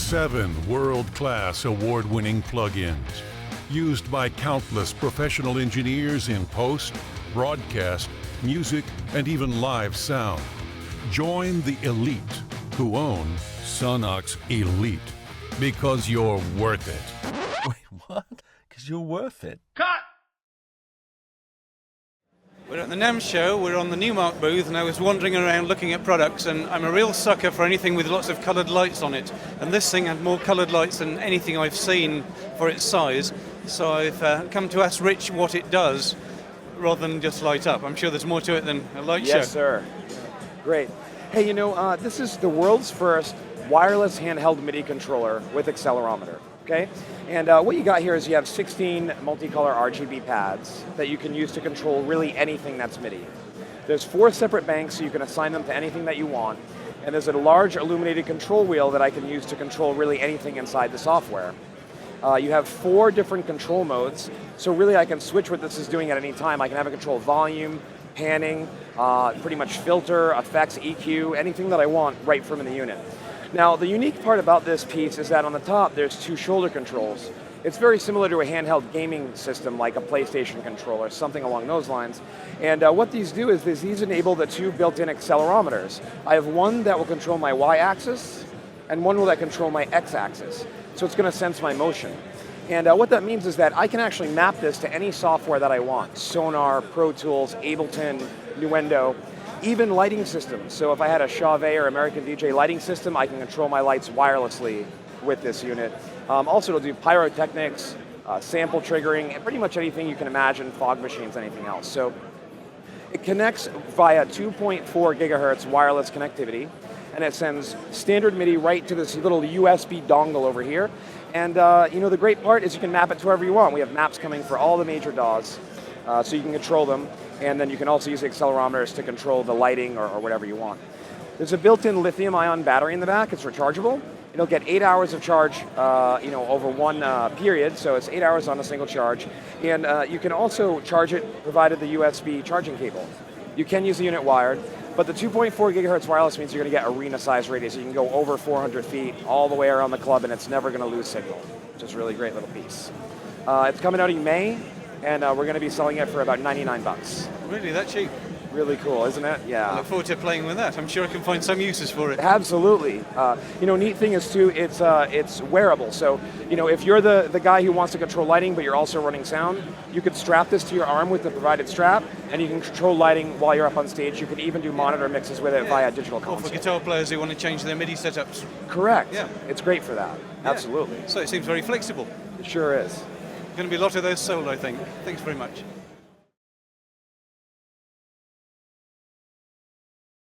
7 world-class award-winning plugins used by countless professional engineers in post, broadcast, music, and even live sound. Join the elite who own Sonox Elite because you're worth it. Wait, what? Because you're worth it. Cut! We're at the NAMM show, we're on the Numark booth, and I was wandering around looking at products, and I'm a real sucker for anything with lots of coloured lights on it. And this thing had more coloured lights than anything I've seen for its size. So I've come to ask Rich what it does, rather than just light up. I'm sure there's more to it than a light show. Yes, sir. Great. Hey, you know, this is the world's first wireless handheld MIDI controller with accelerometer. Okay? And what you got here is you have 16 multicolor RGB pads that you can use to control really anything that's MIDI. There's 4 separate banks, so you can assign them to anything that you want. And there's a large illuminated control wheel that I can use to control really anything inside the software. You have 4 different control modes, so really I can switch what this is doing at any time. I can have it control volume, panning, pretty much filter, effects, EQ, anything that I want right from in the unit. Now, the unique part about this piece is that on the top, there's 2 shoulder controls. It's very similar to a handheld gaming system like a PlayStation controller, something along those lines. And what these do is these enable the 2 built-in accelerometers. I have one that will control my Y-axis, and one will that control my X-axis. So it's going to sense my motion. And what that means is that I can actually map this to any software that I want. Sonar, Pro Tools, Ableton, Nuendo, even lighting systems. So if I had a Chauvet or American DJ lighting system, I can control my lights wirelessly with this unit. Also it'll do pyrotechnics, sample triggering, and pretty much anything you can imagine, fog machines, anything else. So it connects via 2.4 gigahertz wireless connectivity, and it sends standard MIDI right to this little USB dongle over here. And you know, the great part is you can map it to wherever you want. We have maps coming for all the major DAWs, so you can control them. And then you can also use accelerometers to control the lighting or whatever you want. There's a built-in lithium-ion battery in the back. It's rechargeable. It'll get 8 hours of charge, you know, over one period. So it's 8 hours on a single charge. And you can also charge it provided the USB charging cable. You can use the unit wired, but the 2.4 gigahertz wireless means you're going to get arena-sized radius. You can go over 400 feet all the way around the club, and it's never going to lose signal, which is a really great little piece. It's coming out in May. And we're going to be selling it for about 99 bucks. Really, that cheap? Really cool, isn't it? Yeah. I look forward to playing with that. I'm sure I can find some uses for it. Absolutely. You know, neat thing is too, it's wearable. So, you know, if you're the guy who wants to control lighting, but you're also running sound, you could strap this to your arm with the provided strap, and you can control lighting while you're up on stage. You can even do monitor mixes with it via digital console. Or for guitar players who want to change their MIDI setups. Correct. Yeah. It's great for that. Yeah. Absolutely. So it seems very flexible. It sure is. Going to be a lot of those sold, I think. Thanks very much.